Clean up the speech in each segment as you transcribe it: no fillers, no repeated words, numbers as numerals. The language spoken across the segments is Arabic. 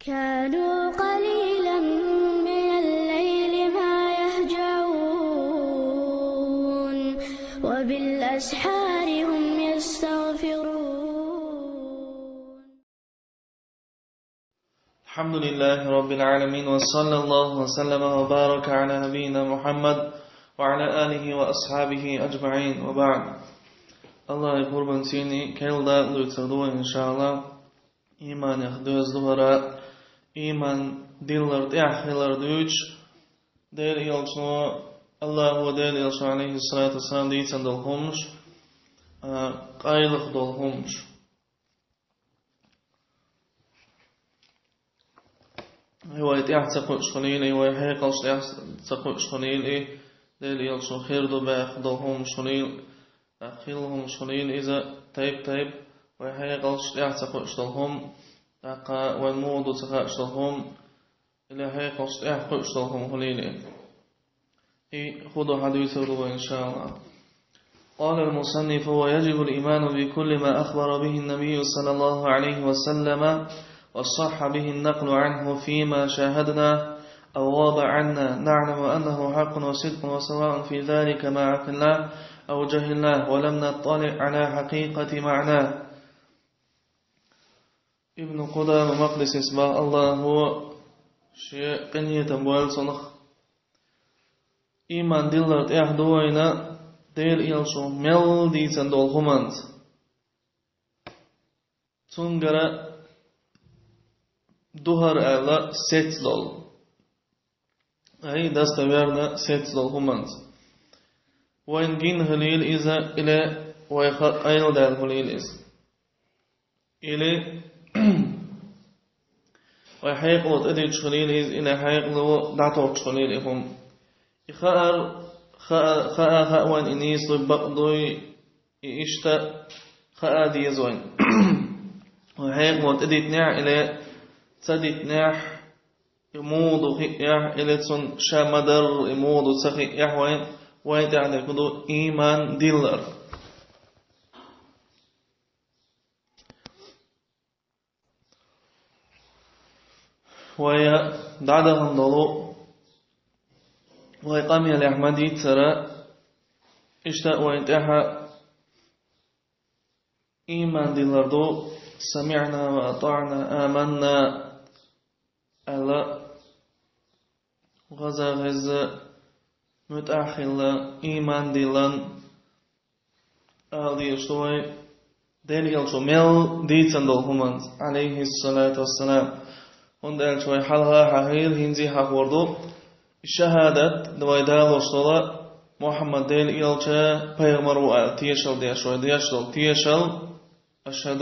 كانوا قليلا من الليل ما يهجعون وبالأسحار هم يستغفرون. الحمد لله رب العالمين، وصلى الله وسلم وبارك على نبينا محمد وعلى آله وأصحابه أجمعين، وبعد. Allah je kurban cijeni kelda lutsaduva inshallah iman yahduz duhara iman dillar yahlar duch der yalsno Allah wa der yalsno alayhi salatu wassalam ditsan dolhumsh qayliq dolhumsh هو يتعتق شخليل ويحيق يتعتق شخليل der yalsno khirdu ba dolhum shkhilil أخيلهم شليل إذا تيب وهي قلش يعتق أشتلهم والموض تقى أشتلهم إلى هي قلش يعتق أشتلهم خليل خذوا حديث الله إن شاء الله. قال المصنف: ويجب الإيمان بكل ما أخبر به النبي صلى الله عليه وسلم وصح به النقل عنه فيما شاهدنا أو غاب عنا نعلم أنه حق وصدق، وسواء في ذلك ما عقلناه أو جهلناه ولم نطلع على حقيقة معناه. ابن قدام مقدس اسمه الله هو شيء قنية تنبوال صنخ إيمان دلت إحدوين دير إلشو مل ديتن دول همانت تنقر دهر أعلى ست دول أي دستويرنا ست دول همانت وإن جين هليل إذا إلى ويخط أين دال هليل إذا إلى ويحيق لو تدرج هليل إذا إلى حيق لو دعتوش هليل إهم خاء وإن إنيس بقضي إشتا خاء دي زوين ويحيق لو تدرج نع إلى تدرج نع يمود خيح إلى تون شامدر يمود سخيح وين ويتعني كدو إيمان ديلر. ويا دعدهم ضلو ويقامي الأحمدي ترى اشتاء وينتحى إيمان ديلر دو سمعنا وأطعنا آمنا ألا غزا غزا متأخلا إيمان ديلان أهدي شوي دليل شو مل ديتن دولهمانت عليه الصلاة والسلام وندل شوي حلها حهيل هنزي حقوردو الشهادة دويدال وصلا محمد دليل شا بيغمر وآتيشل ديشل أشهد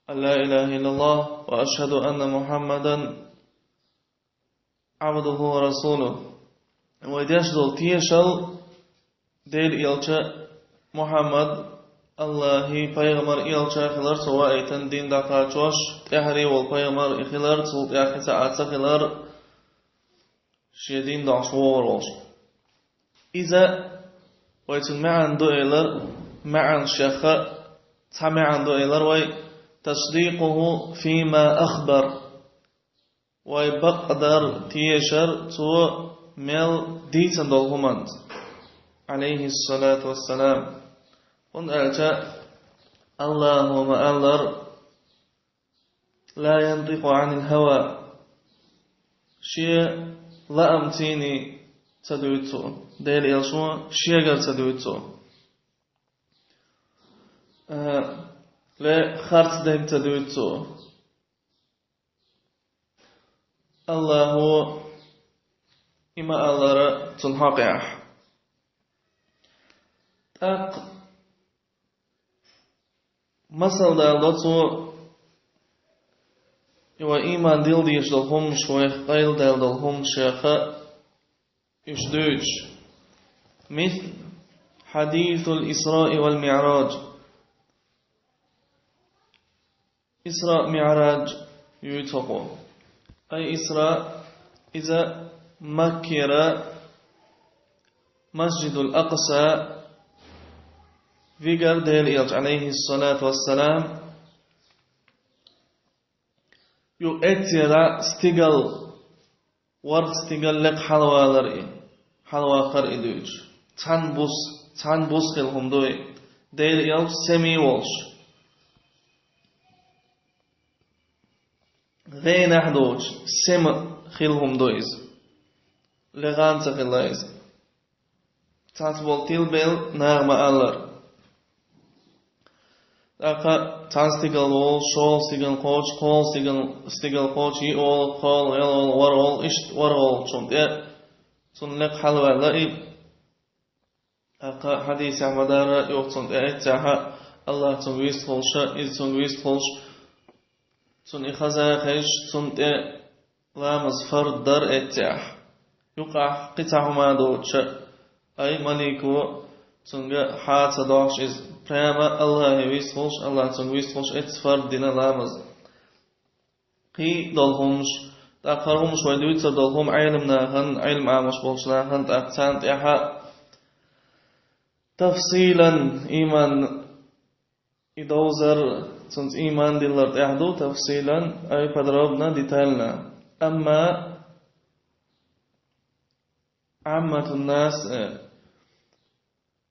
أن لا إله إلا الله وأشهد أن محمدا عبده ورسوله ويدشل تيشل دير إلشا محمد الله پیغمبر إلشا خلر سواء دين دقاچوش تحري والپیغمبر خلر سوط ياخي ساعت خلر شيدين دعشوروش إذا ويتن معن دو إلر معن شخة تمعن دو إلر وي تصديقه فيما أخبر ويبقدر تيشر تو مل ديتن دولهمانت عليه الصلاة والسلام ونألتا اللهم ألر لا ينطق عن الهوى شيء لا أمتيني تدويتو ديل يلشو شيء قال تدويتو لا خرط دين تدويتو الله إما الله تنحقح أق مثل دالدتو يو إيمان ديل ديش دلهم شويخ قيل ديل دلهم شيخة إشدوش مثل حديث الإسراء والمعراج. إسراء معراج يتقو أي إسراء إذا مكر مسجد الأقصى فيقر ديل إلج عليه الصلاة والسلام Ju etjera stigal warq stigal lek halvalar halvaqar idüç. Çan bus khilhumdoy. Deyl yav semi wolsh. غين أحدوش سم خيلهم دويز لغان تخيلايز تاتبول تيلبيل نغم ألر أقا تانستيغل وول شول ستيغل قوش قول ستيغل قوش يول قول يلول ورول إشت ورول شونت سن لق حلوة لئي أقا حديث عمدارة يوغتون إتاها الله تنويست خلش إذ تنويست خلش سن إخذا خيش سن لامز فرد در إتاح يقع قطع ما دوتش أي مليكو سن حات دوش إذ بريما الله يويست خلش الله تنويست خلش إتس فرد دينا لامز قي دولهمش تأخرهمش ويدويت دولهم علم عامش بولشناهن تأقتان تأحا تفصيلا إيمان إدوزر سنت إيمان دلر تحدو تفصيلا أي подробно детально أما عامة الناس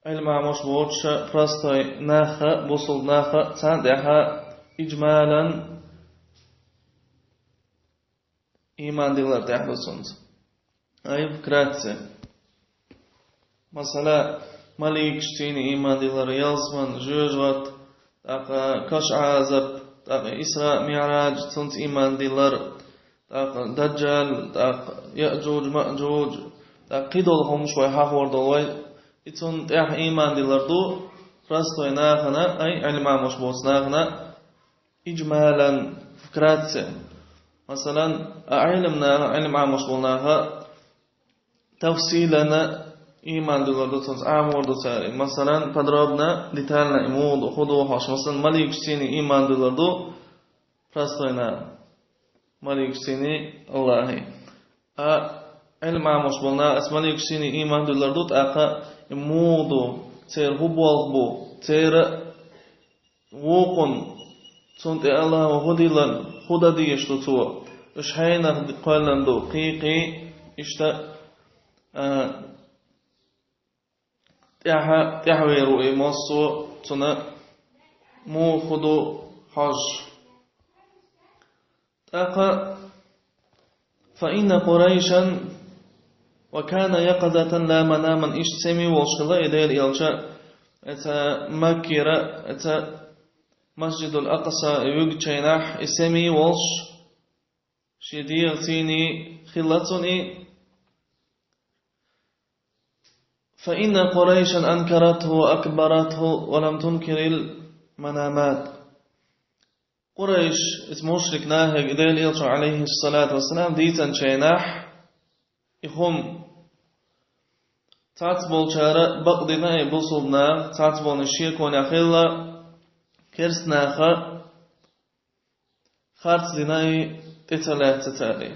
علم عمش بوتش простой ناخا بوصل ناخا تندها إجمالا إيمان دلر تحدو سنت أي вкратце مثلا مليك شتيني إيمان دلر يلزمن جوجوات كش عازب إسراء معراج سنت إيمان دلر دجال يأجوج مأجوج قيدولهم شوي حاور دولوي إتون تأح إيمان دلر دو فرستوي ناخنا أي علم عمش بوس ناخنا إجمالا فكراتse مثلا علم عمش بولناها تفصيلنا إيمان دلر تونس عامور دو ساري مثلا подробно детально имуд خدو حاش مثلا مليك شتيني إيمان دلر دو فرستوينا مليك شتيني الله علم عمش بولنا اس مليك شتيني إيمان دلر دو تأقا إمودو تير هبوالبو تير ووقن تونت الله وهدلن خدا ديشتو تو اش حينا قولن دو قيقي اشتا تحويرو إمصو تنا موخدو حج تاقا فإن قريشا وكان يقظة لا مناما اشتسمي والشغل إدير إلشاء أتا مكيرا أتا مسجد الأقصى يوجتينح اسمي والش شدير تيني خلتني فإن قريشا أنكرته وأكبرته ولم تنكر المنامات قريش مشرك ناهج إديل إلشا عليه الصلاة والسلام ديتن شيناح إخم تعتبول شارع بقدنا بوصلنا تعتبول نشيك ونخيلا كرسناخا خارج ديناي تتلات تتالي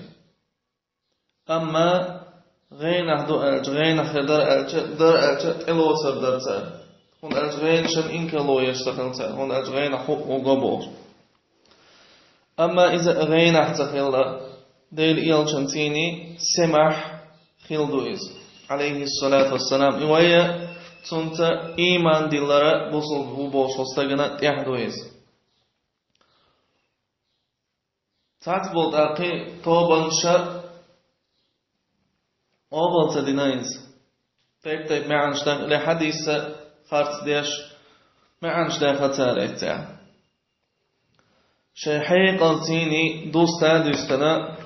أما غين أحدو ألج غين أخدر ألج در ألج إلو سر در تال هون ألج غين شن إنك لو يشتغل تال هون ألج غين حق وقبور أما إذا غين أحتخل ديل إيل شنتيني سمح خلدويز عليه الصلاة والسلام إويا تنت إيمان دلرا بوصل بوبوش وستغنا تحدويز تعتبول تاقي طوبان شا أول تدينايز طيب ما عنش داخل لحديث خارج ديش ما عنش داخل تاريخ شيحي قلتيني دوستا دوستنا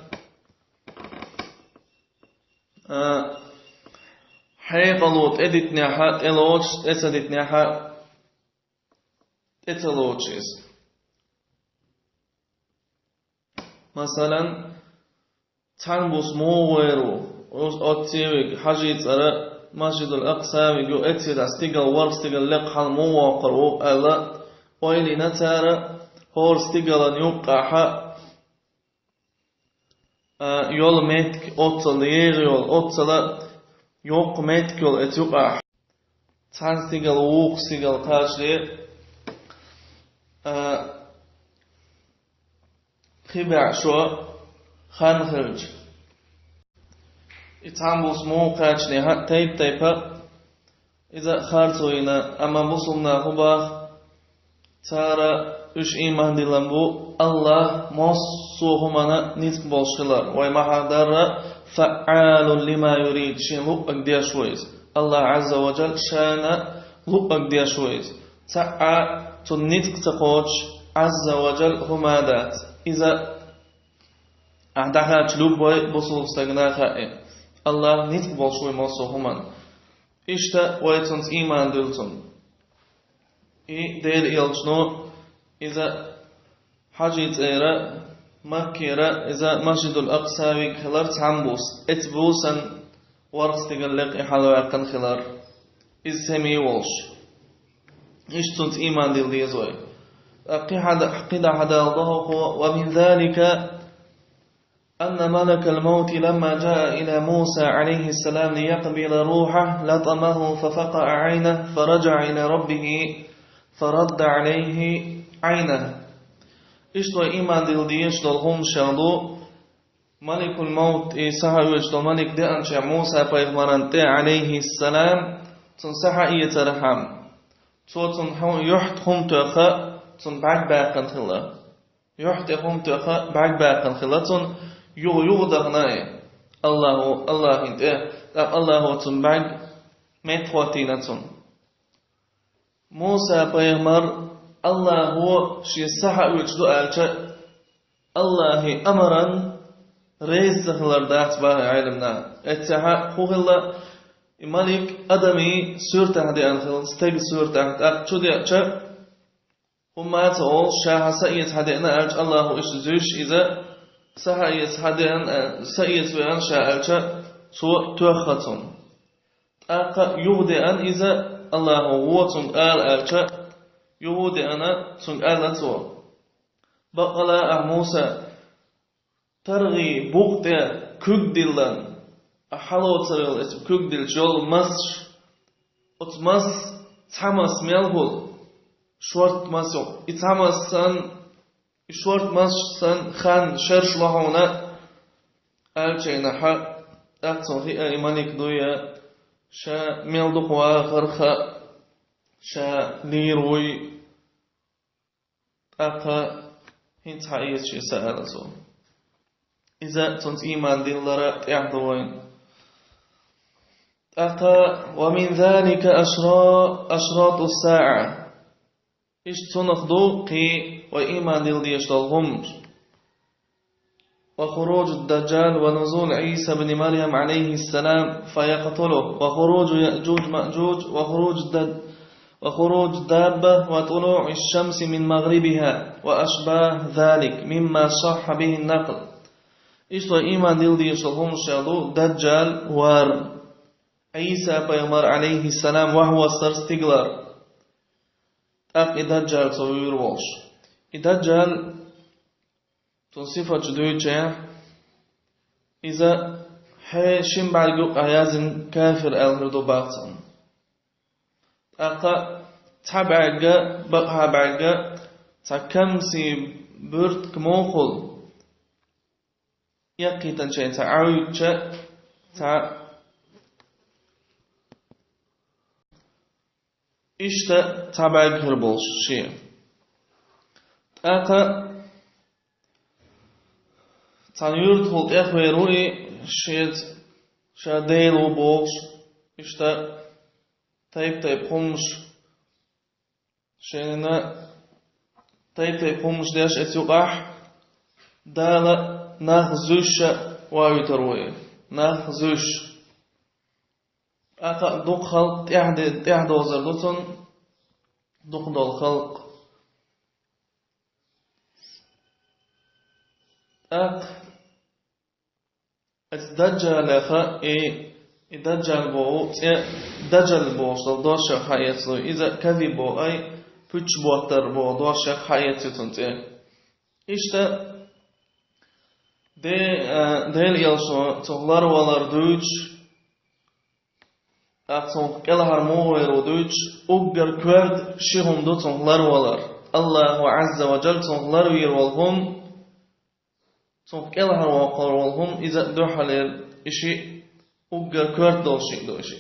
حيقلوت ادت نحا تلوش اتدت نحا اتلوشيز مثلا تنبوس موغيرو أتيوك حاجيت أرى مسجد الأقصى ويجو أتيد استيقل ورستيقل لقحل موقرو ألا ويلي نتارى هور استيقل يوقعها يول متك أتصل يغيول أتصل يوق متك يول أتيوقع تان استيقل ووق استيقل قاشلي خبع شو خانخرج يتعمبوس موقعش نها تيب تيبا إذا خارتوينا أما بصمنا خباخ تارا üç iman dilen bu Allah mossuhumana nitk bolşılar ve mahadara fa'alun lima yurid şin lupak diye şoyuz Allah azza ve cel şana lupak diye şoyuz ta'a tun nitk taqoç azza ve cel humadat iza ahdaha çlub boy bosul stagna kha'i Allah nitk bolşoy mossuhuman işte ve tun iman diltun değil yalçno إذا حجيت إيرا مكيرا إذا مسجد الأقصى خلار تعنبوس اتبوسا ورقس تقلق حلوة خلار إذ سمي والش إيش تنت إيمان ديل ديزوي قيد حدا الله ومن ذلك أن ملك الموت لما جاء إلى موسى عليه السلام ليقبل روحه لطمه ففقع عينه فرجع إلى ربه فرد عليه عينه إشتو إيمان ديل ديش دلهم شالو ملك الموت إيساها يوجد ملك دي أنشا موسى بيغمران تي عليه السلام تنسحا إيترحم تن يحت هم تأخى تن بعد باقن خلا يحت هم تأخى بعد باقن خلا تن يغدغناي الله انت الله تن بعد متواتينا تن موسى بيغمر الله هو شي صحة وجدو ألشا الله أمرا ريز زخلر دات باه علمنا اتحا خوه الله ملك أدمي سور تحدي أنخل ستيق سور تحت أقشو دي أقشا وما تقول شاها سأيت حدي أنا ألش الله إش زيش إذا سأيت حدي أنا سأيت وأن شاء ألشا سوء توخطن أقا يغدي أن إذا الله هو تنقال ألشا يهودي أنا سنقالتو بقلا موسى ترغي بوقتها كوكدلن أحلو ترغل اسم كوكدل جول مصر أتمس تحمس ميالهول شورت مسو إتحمس سن شورت مس سن خان شرش لهونا ألجينا حق أقصن في إيمانك دويا شا ميالدقوا خرخا شا ليروي أقا هنت حقيقة شي سألته إذا تنت إيمان دين لرا يعضوين أقا ومن ذلك أشراط الساعة إيش تنخدو قي وإيمان دين ليشتغلهم وخروج الدجال ونزول عيسى بن مريم عليه السلام فيقتله وخروج يأجوج مأجوج وخروج دابة وطلوع الشمس من مغربها وأشباه ذلك مما صح به النقل إشتو إيمان ديل دي يشتغلهم شالو دجال وار عيسى بيمر عليه السلام وهو سرستيغلر أق دجال صوير والش دجال تنصفة جدوية إذا حيشين بعد عيازن كافر الهردو باقتن أقا تبعجا بقها بعجا تكمسي برد كموخل يقيتن شيء تعاويتش إشتا تبعج هربولش شيء أقا تنيرد هول إخويروي شيء شاديلو بولش إشتا تايب خمش شينا تايب خمش داش اتيوقح دالا ناخزوش وايتروي ناخزوش أقا دوق خلق تحد وزردوتن دوق دول خلق أق الدجال أخا دجال بو دجال بو دوش حياتو إذا كذب بو أي فيش بوتر بو دوش حياتو تنتي إشتا ديل يلشو تغلر ولر دوش أقصن كلهر موير ودوش أقر كورد شيهم دو تغلر ولر الله عز وجل تغلر وير والهم Çok elhar vakar olhum iza duhalel işi ugga kört dolşik doşi.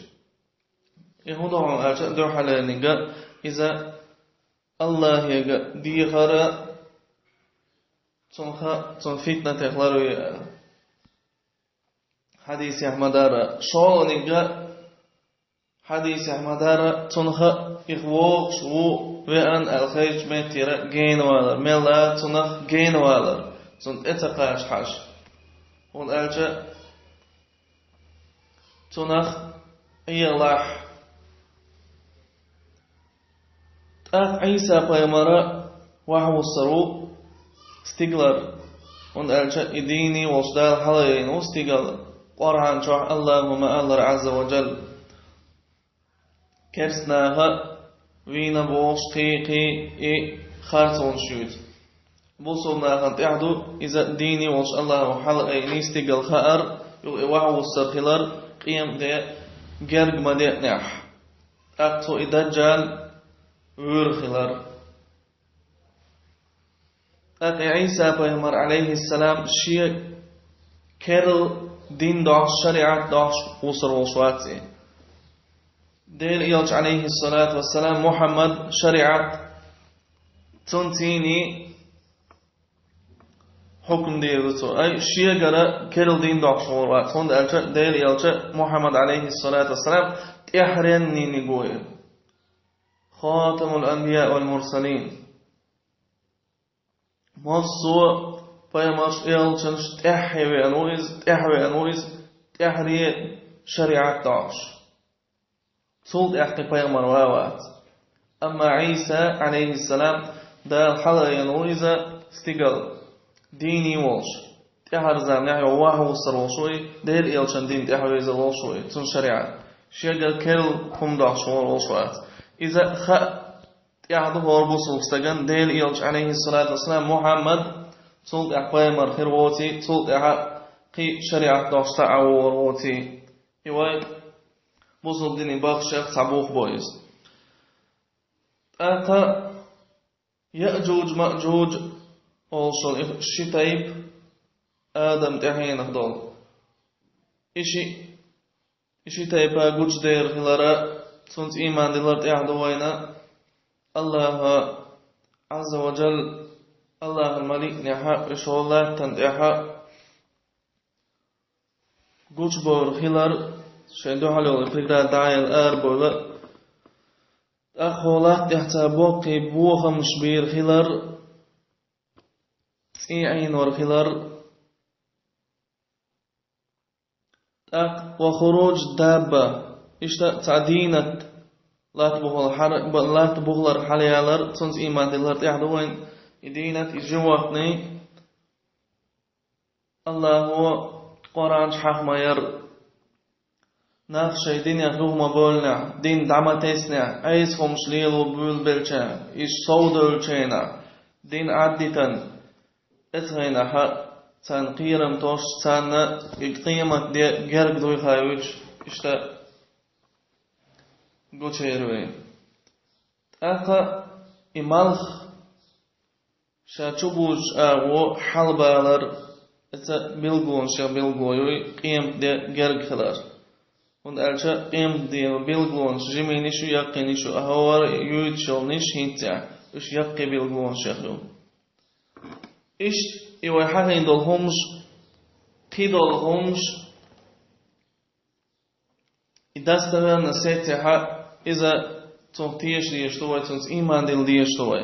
Hudahan elçe duhalelniga iza Allah yaga dihara son fitna tehlar hadis Ahmadara şolniga hadis Ahmadara sonha ihvoq şu ve an al-khayj metira genwalar mella sonha genwalar son etaqash hash on elçe sonha iylah Isa paymara wahwu saru stiglar on elçe idini wasdal halayn stigal Qur'an çoğ Allahumma Allah azza wa jal kersnaha vina boş qiqi kharson şut bu sonnaha ta'du iza dini was Allah halayn stigal khar wahwu sarqilar qiyam de gergmade nah aqto idajal Urkhilar Isa Payg'ambar alayhissalom shi kerl din dosh shariat dosh usr washwatsi del yalch alayhissalatu wassalam Muhammad shariat tuntini hukm deydi so ay shiya gara kerl din dosh washwat son del yalch Muhammad alayhissalatu wassalam ihrenni go'y خاتم الأنبياء والمرسلين مصو فيمش يلشنش تحوي أنويز تحري شريعة داش صوت احتي فيمر واوات أما عيسى عليه السلام دا الحلقة ينويز استقل ديني والش تحر زامنح وواهو السروشوي دير يلشن دين تحوي زلوشوي تن شريعة شيقل كل كم داش والوشوات إذا يعضو هربو سلطان ديل يلج عليه الصلاة والسلام محمد سلط أحوال مرخير ووتي سلط أحقي شريعة داشتا عوار ووتي يواي بوصل ديني باقشاق صبوخ بويز أتا يأجوج مأجوج أولشل الشتايب آدم تحين أخدال إشي تايبا جوج دير خلارا سنت إيمان دلرت إعدوينا الله عز وجل الله الملك نحا إشوالله تندحا قوش بور خلال شهدو حلو الفكرة دعاية الآر بولا أخوالله تحتا بوقي بوخم شبير خلال إيعين ورخلال وخروج دابة İşte ta'dinat lat buğlar halayalar sons iman dillar ta'duin idinat ijwaqni Allahu Qur'an hahmayar naqshay dinya ruhma bolna din damatesna ays khumshlilu bulbelcha is sawdulchena din additan ethayna ha san qiram tosh sanna qiyamat de gerg doy khayuch işte Goçeroy. Aka imalх şaçubuj awo halbalar esa bilgon şa bilgoy qiyam de gerglar. Und elça qiyam de bilgon jimini şu yaqini şu ahwar yut şolnish hinta. Üş yaqi bilgon şahlu. İş iwa hahin dolhums qidolhums idastavan nasetaha إذا تنتيش ليشتوى تنس إيمان دل ليشتوى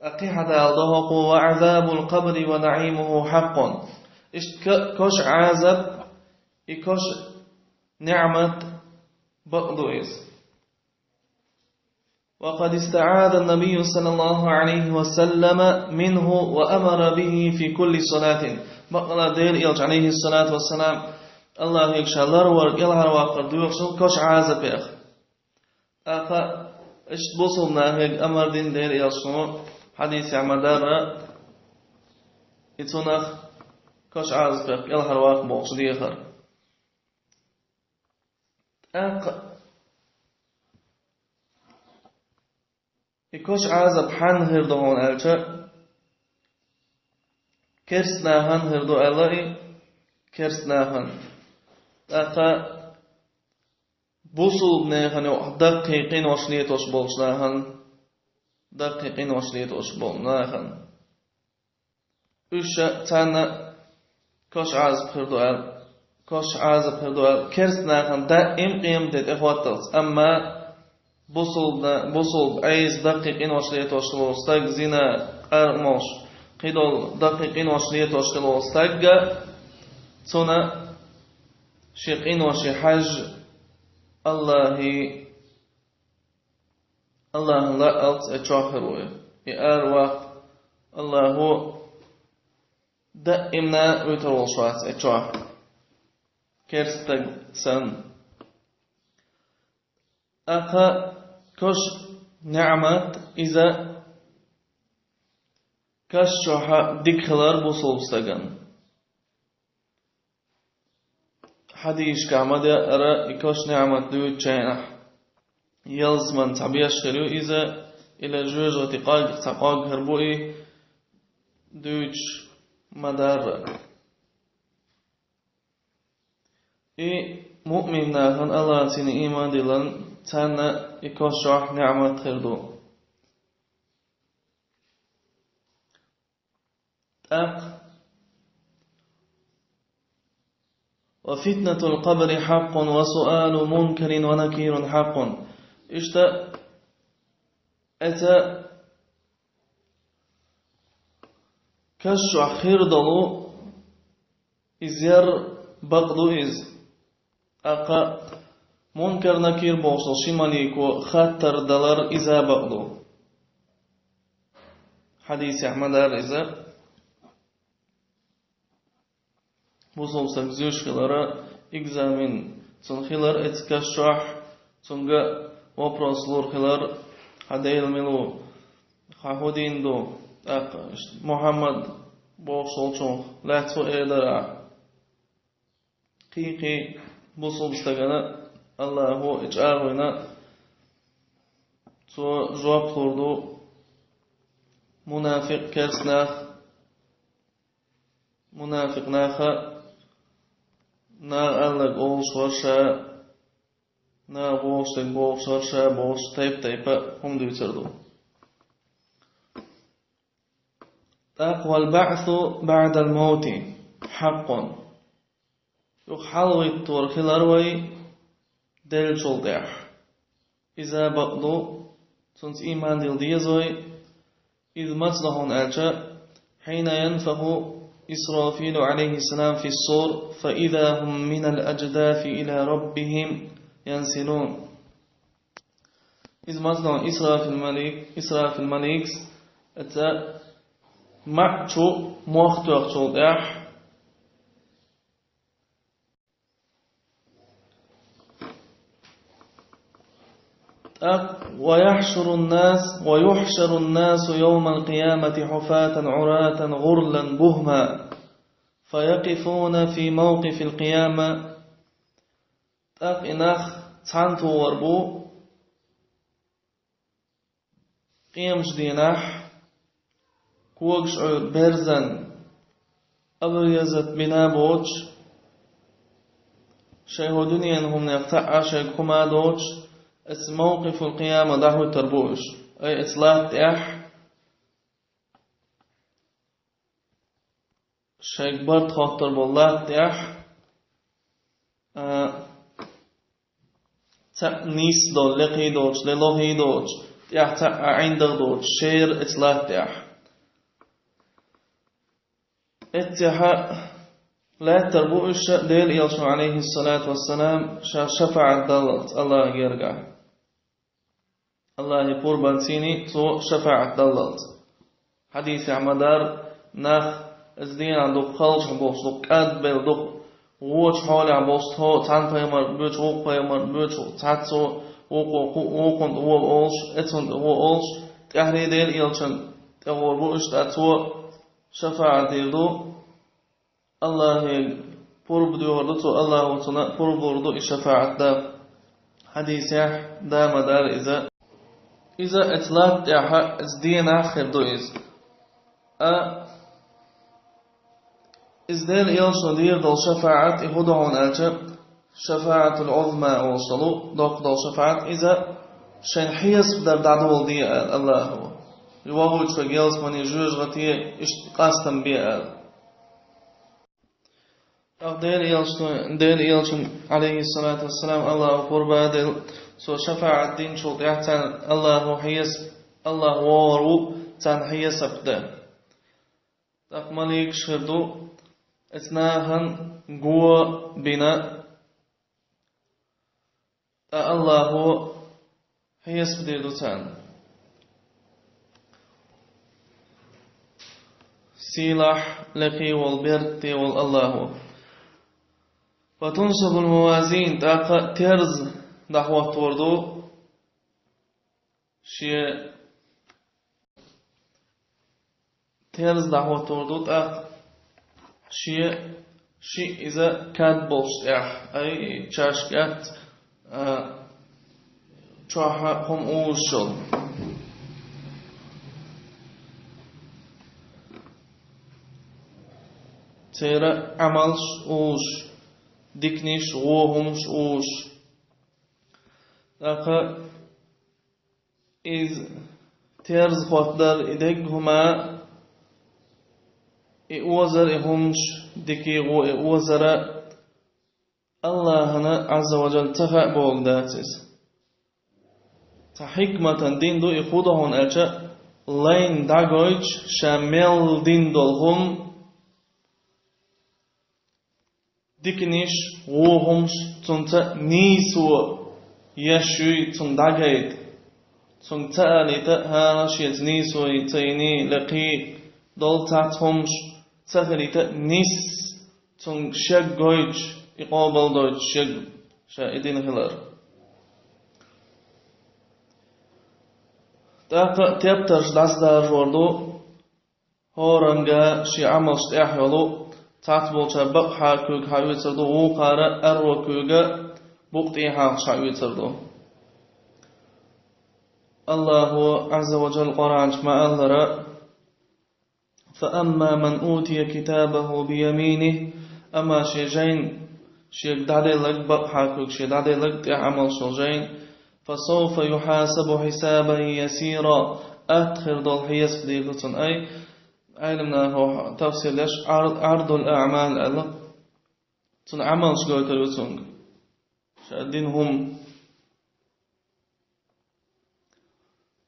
أقيحة الضهق وعذاب القبر ونعيمه حق إش كوش عذاب إكوش نعمة بقضوئز وقد استعاذ النبي صلى الله عليه وسلم منه وأمر به في كل صلاة بقنا دير إلج عليه الصلاة والسلام الله يكشى لرور يلعر واقر دوغشل كوش عذاب يخ أخا إشت بوصلنا هيك أمر دين دير يصنو حديث عمدارة يتونخ كوش عازبك يلهر واق بوغش ديخر أخا يكوش عازب حان غير دهون ألتا Kersnahan hırdu Allah'ı kersnahan. Aka busul ne hani dakiqin oşniyet oş bolşnahan. Dakiqin oşniyet oş bolnahan. Üçe tane koş azıp hırdu al. Koş azıp hırdu al. Kersnahan daim qiyamdet ehvattals. Amma busul ayz dakiqin oşniyet oş bolstag zina qarmoş. Qidol dakiqin oşniyet oş bolstag sonra شيقين وشي حج الله لا ألت أتشاهروه إأرواق الله دائمنا ويتروشوات أتشاه كيرستق سن أقا كش نعمت إذا كش شوحا ديكلار بوصوبستقن حديث كعمدة أرى إكاش نعمة دوت جانح يلزمن تعبيش خلو إذا إلى جوج وتقاق تقاق هربوئي دوت مدار مؤمن ناهن الله تين إيمان دلن تانا إكاش شوح نعمة خردو وفتنة القبر حق وسؤال منكر ونكير حق أتى كشع خردلو إزير بقدو إز أقا منكر نكير بوصل شماليكو خطر دلار إزا بقدو حديث أحمد إزا بوصل سكزيوش خلارا إكزامين تون خلار اتكشح تونغا وبراسلور خلار حديل ملو خاهودين دو محمد بوصل چون لاتو إيدرا قيقي بوصل بستغانا الله هو إجعارونا تو جواب خلردو منافق كرسناخ منافق ناخا نا ألق أولش ورشا نا بوشتك بوش ورشا بوش تيبا هم دو يتردو والبعث بعد الموت حق يحلوي التورخ الأروي دل شلدح إذا بقدو تنس إيمان دل ديزوي إذ مصلحون ألجا حين ينفخ إسرافيل عليه السلام في الصور فإذا هم من الأجداث إلى ربهم ينسلون إذ مثلا إسراف الملك أتى معشو موختوك شلدح ويحشر الناس يوم القيامة حفاة عراة غرلا بهما فيقفون في موقف القيامة إناخ تانتو وربو قيمش ديناح كوكش برزن أبريزت بنابوش شيهو دنيا هم نفتع شيخ كما دوش اس موقف القيامة دعوة تربوش أي إطلاق تيح شيخ برد خاطر بالله تيح تأنيس دول لقي دوش للوهي دوش تيح عندك دوش شير إطلاق تيح اتحا لا تربوش ديل يلشو عليه الصلاة والسلام شفاعة دلت الله يرجع الله قربان سيني تو شفاعة دلت حديث عمدار ناخ ازدين عندك خلش عبوش دك أدبل دك ووش حالي عبوش تو تان بيمر بيوش ووق بيمر بيوش تاتسو ووقن هو أولش اتون هو أولش تحري ديل يلشن تغور بوش تاتو شفاعة ديلدو الله قرب ديوردو تو الله وتنا قرب ديوردو الشفاعة دا حديث دا مدار إذا إطلاق ازدين آخر دو إزدال يلشن دير دل شفاعة إهدعون ألشا شفاعة العظمى وصلوا دوق دل شفاعة إذا شن حيس بدر دعدول دي الله هو يوهوش فجيلس من يجوج غتي قاستم بي دير يلشن عليه الصلاة والسلام الله قربا دل سو شفاعة الدين شوط يحتان الله حيس الله وورو تان حيس أبدا تقمليك شردو اتناهن قوة بنا الله حيس بديدو تان سيلاح لقي والبرتي والله فتنصب الموازين ترز دعوة توردو شيء ترز دعوة توردو شيء إذا كان بوش أي تشاشكات تشاها هم أوشل تيرا عملش أوش ديكنيش وهمش أوش لقى إذ تيرز خطدر إدك هما إوزر إهمش ديكي غو إوزر الله هنا عز وجل تخع بولداتس تحكمة دين دو إخودهن أجا لين داغويج شامل دين دولهم ديكنيش وهمش تنتا نيسو يشوي تنداغيد تنتالي هاشيت نيسو يتيني لقي دول تاتهمش تخلي نيس تن شغويج يقابل دوج شغ شايدين هلر تبترش دازدار جوردو هورنگا شي عملش احيولو تاتبولچا بقحا كوك حاويتردو وقارا ارو كوغا بقتيها شاويتردو الله عز وجل قرآن ما أنذر فأما من أوتي كتابه بيمينه أما شيجين شيك دادلك بقحاكوك شي دادلك تعمل شجين فسوف يحاسب حسابا يسيرا أدخل دول حيس بديلتون أي علمنا هو تفسير ليش عرض الأعمال ألا تن عمل شغل كروتون شادينهم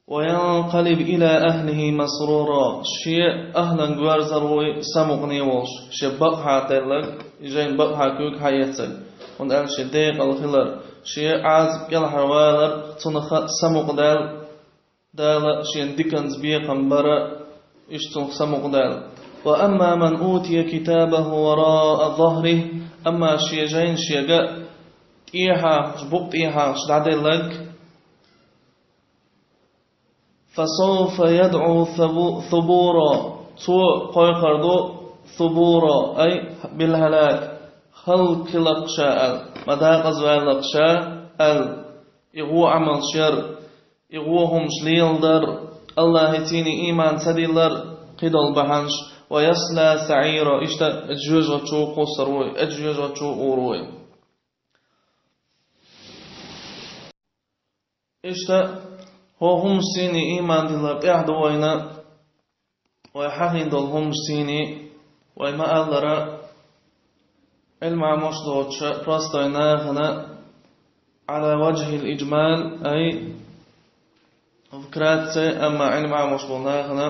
وينقلب إلى أهله مسرورا شيء أهلا جوارزروي سمقني وش شيء بقها تلك يجين بقها كوك حياتك ونقال شيء ديق الخلر شيء عازب يلحوالر تنخ سمق دال شيء ديكنز بيقن برا اشتنخ سمق دال وأما من أوتي كتابه وراء ظهره أما شيء جين شيء إيها بقت إيها شدعدلك فسوف يدعو ثبورا تو قيقردو ثبورا أي بالهلاك خلق لقشاء مداقز واللقشاء إغو عمل شر إغوهم شليلدر الله تيني إيمان سديلر قدل بحنش ويصلى سعيرا إشتا أجوجة شو قصروي أجوجة شو أوروي إشتا هو هم سيني إيمان دلار قاعد وينا ويحقين دل هم سيني ويما ألرا المعموش دوتش راستينا هنا على وجه الإجمال أي فكرات أما المعموش بولنا هنا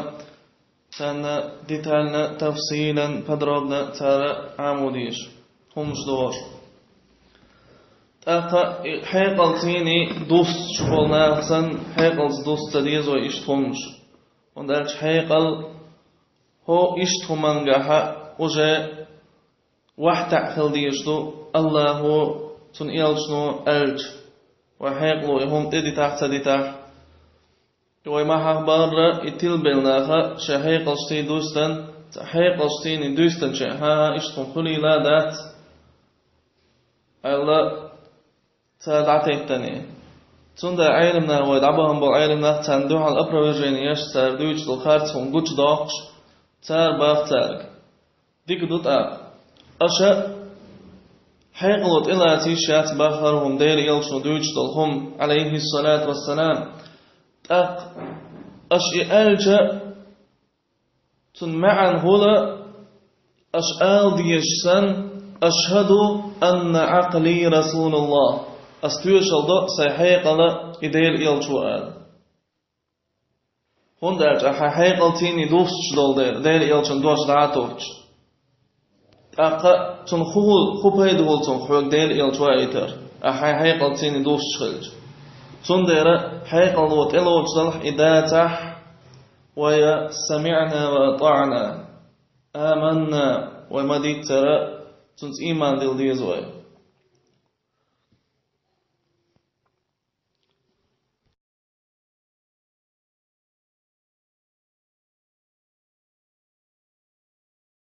سنة ديتالنا تفصيلا فدربنا تارا عموديش همش دوش حيقلتيني دوست شغلنا حسن حيقلت دوست تديز وإشتهمش وندالش حيقل هو إشتهمانجاها وجه واحد تعخل ديشتو الله هو تنقلشنو ألج وحيقلو يهم تدي تحت تدي تحت وما حبار إتل بلناها شحيقلشتي دوستن حيقلشتيني دوستن شها إشتهم خلي لا دات الله تدعتيتني تند علمنا ويدعبهم بالعلمنا تندوح الأبروجين يشتر دوش الخارج هم قج داقش تار باختارك ديك دوت أشا حيقلت إلا تيشات بخرهم دير يلشو دوجتلهم عليه الصلاة والسلام أش ألجأ تن معا هلا أشآل ديشسن أشهد أن عقلي رسول الله أستوشل دو سيحيقل إدير يلشو هندرج حيقل تيني دوستش دول دير يلشن دوش دعاتوش تن خوبهيد هول تن خوك دير يلشو ايتر حيقل تيني دوستش خلج تن دير حيقل دوت إلوش دلح إداتح ويا سمعنا وأطعنا آمنا ومديد ترى تنس إيمان ديل ديزوي